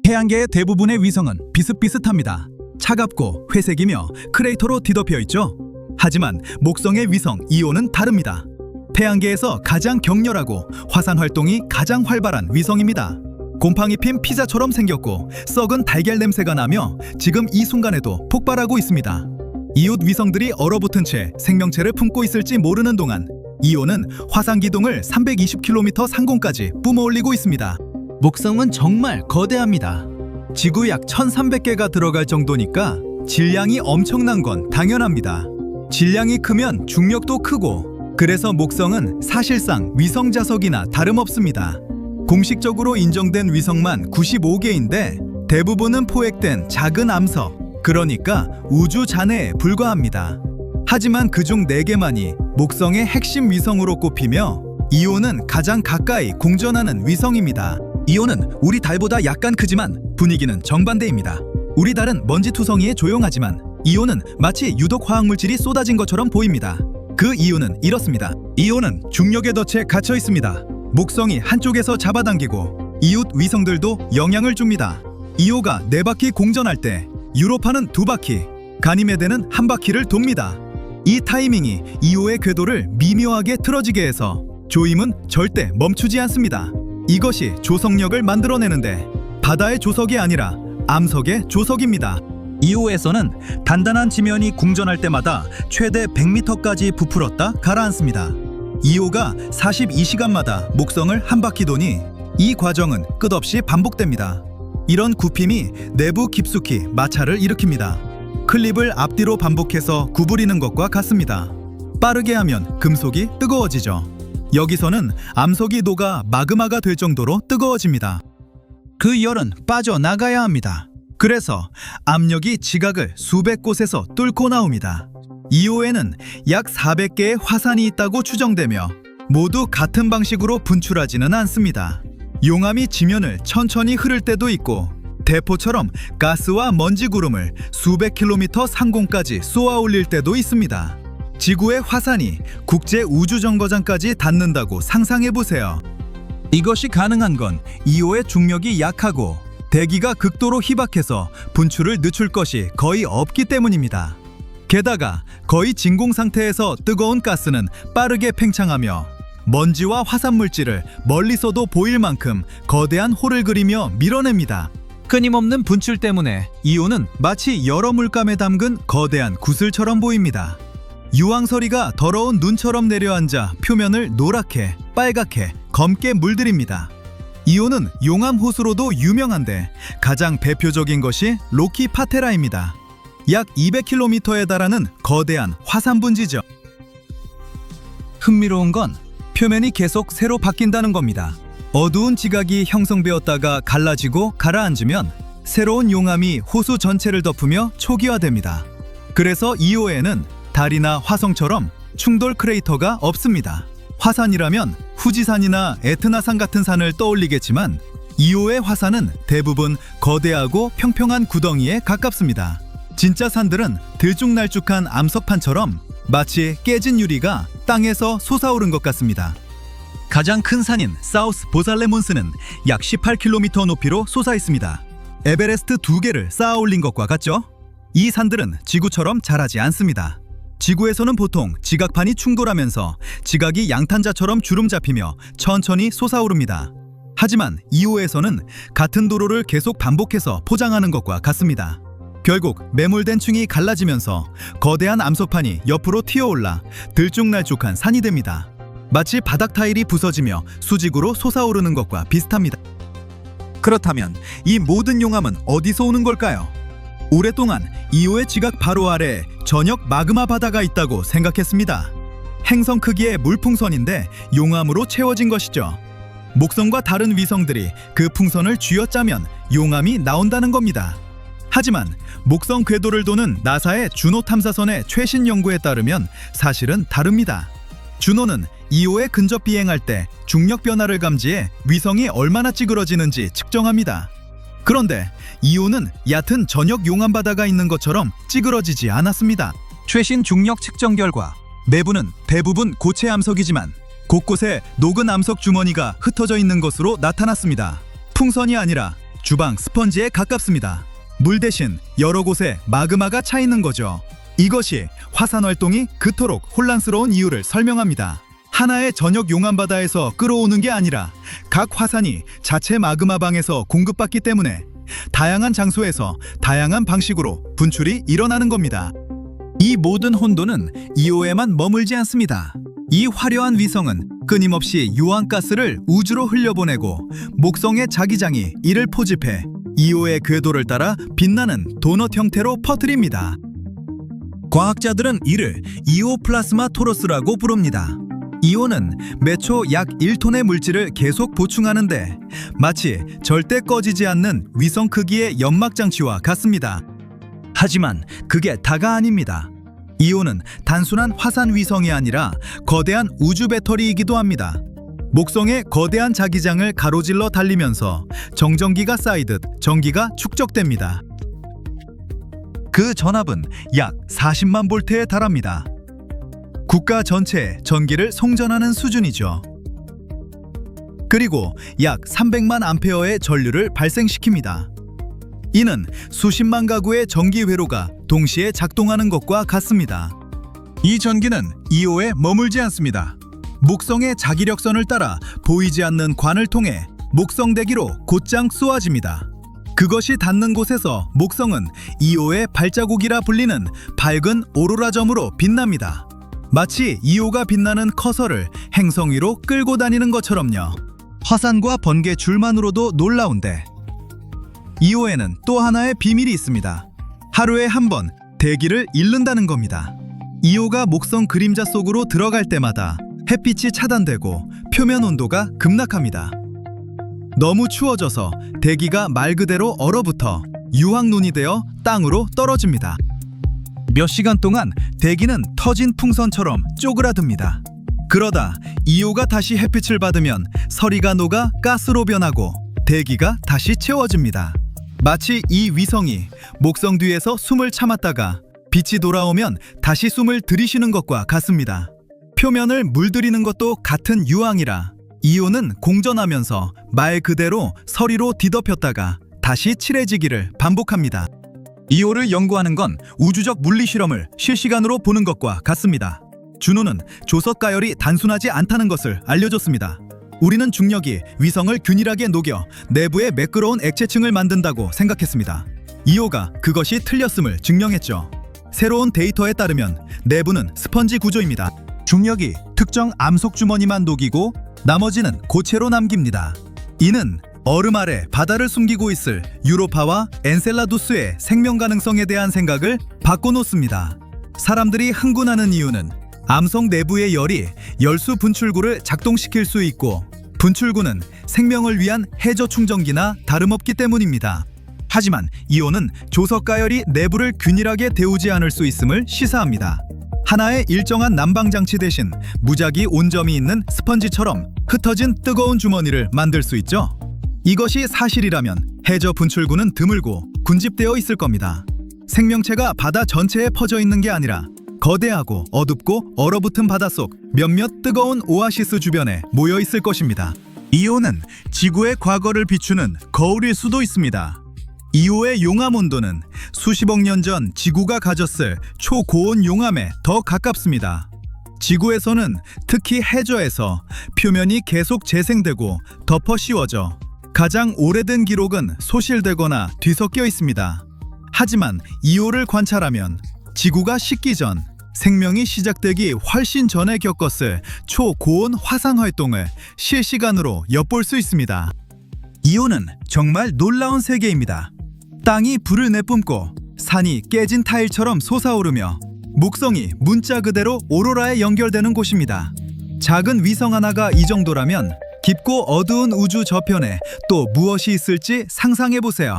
태양계의 대부분의 위성은 비슷비슷합니다. 차갑고 회색이며 크레이터로 뒤덮여 있죠. 하지만 목성의 위성 이오는 다릅니다. 태양계에서 가장 격렬하고 화산 활동이 가장 활발한 위성입니다. 곰팡이 핀 피자처럼 생겼고 썩은 달걀 냄새가 나며 지금 이 순간에도 폭발하고 있습니다. 이웃 위성들이 얼어붙은 채 생명체를 품고 있을지 모르는 동안 이오는 화산 기둥을 320km 상공까지 뿜어올리고 있습니다. 목성은 정말 거대합니다. 지구 약 1300개가 들어갈 정도니까 질량이 엄청난 건 당연합니다. 질량이 크면 중력도 크고, 그래서 목성은 사실상 위성 자석이나 다름없습니다. 공식적으로 인정된 위성만 95개인데 대부분은 포획된 작은 암석, 그러니까 우주 잔해에 불과합니다. 하지만 그중 4개만이 목성의 핵심 위성으로 꼽히며 이오는 가장 가까이 공전하는 위성입니다. 이오는 우리 달보다 약간 크지만 분위기는 정반대입니다. 우리 달은 먼지투성이에 조용하지만 이오는 마치 유독 화학물질이 쏟아진 것처럼 보입니다. 그 이유는 이렇습니다. 이오는 중력의 덫에 갇혀 있습니다. 목성이 한쪽에서 잡아당기고 이웃 위성들도 영향을 줍니다. 이오가 4바퀴 공전할 때 유로파는 2바퀴, 가니메데는 1바퀴를 돕니다. 이 타이밍이 이오의 궤도를 미묘하게 틀어지게 해서 조임은 절대 멈추지 않습니다. 이것이 조석력을 만들어내는데 바다의 조석이 아니라 암석의 조석입니다. 이오에서는 단단한 지면이 궁전할 때마다 최대 100m까지 부풀었다 가라앉습니다. 이오가 42시간마다 목성을 한 바퀴 도니 이 과정은 끝없이 반복됩니다. 이런 굽힘이 내부 깊숙이 마찰을 일으킵니다. 클립을 앞뒤로 반복해서 구부리는 것과 같습니다. 빠르게 하면 금속이 뜨거워지죠. 여기서는 암석이 녹아 마그마가 될 정도로 뜨거워집니다. 그 열은 빠져나가야 합니다. 그래서 압력이 지각을 수백 곳에서 뚫고 나옵니다. 이오에는 약 400개의 화산이 있다고 추정되며 모두 같은 방식으로 분출하지는 않습니다. 용암이 지면을 천천히 흐를 때도 있고 대포처럼 가스와 먼지 구름을 수백 킬로미터 상공까지 쏘아 올릴 때도 있습니다. 지구의 화산이 국제 우주정거장까지 닿는다고 상상해보세요. 이것이 가능한 건 이오의 중력이 약하고 대기가 극도로 희박해서 분출을 늦출 것이 거의 없기 때문입니다. 게다가 거의 진공 상태에서 뜨거운 가스는 빠르게 팽창하며 먼지와 화산물질을 멀리서도 보일 만큼 거대한 홀을 그리며 밀어냅니다. 끊임없는 분출 때문에 이오는 마치 여러 물감에 담근 거대한 구슬처럼 보입니다. 유황서리가 더러운 눈처럼 내려앉아 표면을 노랗게, 빨갛게, 검게 물들입니다. 이오는 용암 호수로도 유명한데 가장 대표적인 것이 로키 파테라입니다. 약 200km에 달하는 거대한 화산 분지죠. 흥미로운 건 표면이 계속 새로 바뀐다는 겁니다. 어두운 지각이 형성되었다가 갈라지고 가라앉으면 새로운 용암이 호수 전체를 덮으며 초기화됩니다. 그래서 이오에는 달이나 화성처럼 충돌 크레이터가 없습니다. 화산이라면 후지산이나 에트나산 같은 산을 떠올리겠지만 이오의 화산은 대부분 거대하고 평평한 구덩이에 가깝습니다. 진짜 산들은 들쭉날쭉한 암석판처럼 마치 깨진 유리가 땅에서 솟아오른 것 같습니다. 가장 큰 산인 사우스 보살레몬스는 약 18km 높이로 솟아 있습니다. 에베레스트 2개를 쌓아 올린 것과 같죠? 이 산들은 지구처럼 자라지 않습니다. 지구에서는 보통 지각판이 충돌하면서 지각이 양탄자처럼 주름 잡히며 천천히 솟아오릅니다. 하지만 이오에서는 같은 도로를 계속 반복해서 포장하는 것과 같습니다. 결국 매몰된 층이 갈라지면서 거대한 암석판이 옆으로 튀어올라 들쭉날쭉한 산이 됩니다. 마치 바닥 타일이 부서지며 수직으로 솟아오르는 것과 비슷합니다. 그렇다면 이 모든 용암은 어디서 오는 걸까요? 오랫동안 이오의 지각 바로 아래에 전역 마그마 바다가 있다고 생각했습니다. 행성 크기의 물풍선인데 용암으로 채워진 것이죠. 목성과 다른 위성들이 그 풍선을 쥐어짜면 용암이 나온다는 겁니다. 하지만 목성 궤도를 도는 나사의 주노 탐사선의 최신 연구에 따르면 사실은 다릅니다. 주노는 이오에 근접 비행할 때 중력 변화를 감지해 위성이 얼마나 찌그러지는지 측정합니다. 그런데 이오는 얕은 전역 용암 바다가 있는 것처럼 찌그러지지 않았습니다. 최신 중력 측정 결과 내부는 대부분 고체 암석이지만 곳곳에 녹은 암석 주머니가 흩어져 있는 것으로 나타났습니다. 풍선이 아니라 주방 스펀지에 가깝습니다. 물 대신 여러 곳에 마그마가 차 있는 거죠. 이것이 화산 활동이 그토록 혼란스러운 이유를 설명합니다. 하나의 전역 용암 바다에서 끌어오는 게 아니라 각 화산이 자체 마그마 방에서 공급받기 때문에 다양한 장소에서 다양한 방식으로 분출이 일어나는 겁니다. 이 모든 혼돈은 이오에만 머물지 않습니다. 이 화려한 위성은 끊임없이 유황가스를 우주로 흘려보내고 목성의 자기장이 이를 포집해 이오의 궤도를 따라 빛나는 도넛 형태로 퍼뜨립니다. 과학자들은 이를 이오 플라스마 토러스라고 부릅니다. 이오는 매초 약 1톤의 물질을 계속 보충하는데 마치 절대 꺼지지 않는 위성 크기의 연막장치와 같습니다. 하지만 그게 다가 아닙니다. 이오는 단순한 화산 위성이 아니라 거대한 우주 배터리이기도 합니다. 목성의 거대한 자기장을 가로질러 달리면서 정전기가 쌓이듯 전기가 축적됩니다. 그 전압은 약 40만 볼트에 달합니다. 국가 전체의 전기를 송전하는 수준이죠. 그리고 약 300만 암페어의 전류를 발생시킵니다. 이는 수십만 가구의 전기 회로가 동시에 작동하는 것과 같습니다. 이 전기는 이오에 머물지 않습니다. 목성의 자기력선을 따라 보이지 않는 관을 통해 목성 대기로 곧장 쏘아집니다. 그것이 닿는 곳에서 목성은 이오의 발자국이라 불리는 밝은 오로라점으로 빛납니다. 마치 이오가 빛나는 커서를 행성 위로 끌고 다니는 것처럼요. 화산과 번개 줄만으로도 놀라운데 이오에는 또 하나의 비밀이 있습니다. 하루에 한 번 대기를 잃는다는 겁니다. 이오가 목성 그림자 속으로 들어갈 때마다 햇빛이 차단되고 표면 온도가 급락합니다. 너무 추워져서 대기가 말 그대로 얼어붙어 유황눈이 되어 땅으로 떨어집니다. 몇 시간 동안 대기는 터진 풍선처럼 쪼그라듭니다. 그러다 이오가 다시 햇빛을 받으면 서리가 녹아 가스로 변하고 대기가 다시 채워집니다. 마치 이 위성이 목성 뒤에서 숨을 참았다가 빛이 돌아오면 다시 숨을 들이쉬는 것과 같습니다. 표면을 물들이는 것도 같은 유황이라 이오는 공전하면서 말 그대로 서리로 뒤덮였다가 다시 칠해지기를 반복합니다. 이오를 연구하는 건 우주적 물리 실험을 실시간으로 보는 것과 같습니다. 준호는 조석 가열이 단순하지 않다는 것을 알려줬습니다. 우리는 중력이 위성을 균일하게 녹여 내부에 매끄러운 액체층을 만든다고 생각했습니다. 이오가 그것이 틀렸음을 증명했죠. 새로운 데이터에 따르면 내부는 스펀지 구조입니다. 중력이 특정 암석 주머니만 녹이고 나머지는 고체로 남깁니다. 이는 얼음 아래 바다를 숨기고 있을 유로파와 엔셀라두스의 생명 가능성에 대한 생각을 바꿔놓습니다. 사람들이 흥분하는 이유는 암석 내부의 열이 열수 분출구를 작동시킬 수 있고 분출구는 생명을 위한 해저 충전기나 다름없기 때문입니다. 하지만 이오는 조석 가열이 내부를 균일하게 데우지 않을 수 있음을 시사합니다. 하나의 일정한 난방 장치 대신 무작위 온점이 있는 스펀지처럼 흩어진 뜨거운 주머니를 만들 수 있죠. 이것이 사실이라면 해저 분출구는 드물고 군집되어 있을 겁니다. 생명체가 바다 전체에 퍼져 있는 게 아니라 거대하고 어둡고 얼어붙은 바닷속 몇몇 뜨거운 오아시스 주변에 모여 있을 것입니다. 이오는 지구의 과거를 비추는 거울일 수도 있습니다. 이오의 용암 온도는 수십억 년 전 지구가 가졌을 초고온 용암에 더 가깝습니다. 지구에서는 특히 해저에서 표면이 계속 재생되고 덮어 씌워져 가장 오래된 기록은 소실되거나 뒤섞여 있습니다. 하지만 이오를 관찰하면 지구가 식기 전 생명이 시작되기 훨씬 전에 겪었을 초고온 화상 활동을 실시간으로 엿볼 수 있습니다. 이오는 정말 놀라운 세계입니다. 땅이 불을 내뿜고 산이 깨진 타일처럼 솟아오르며 목성이 문자 그대로 오로라에 연결되는 곳입니다. 작은 위성 하나가 이 정도라면 깊고 어두운 우주 저편에 또 무엇이 있을지 상상해보세요.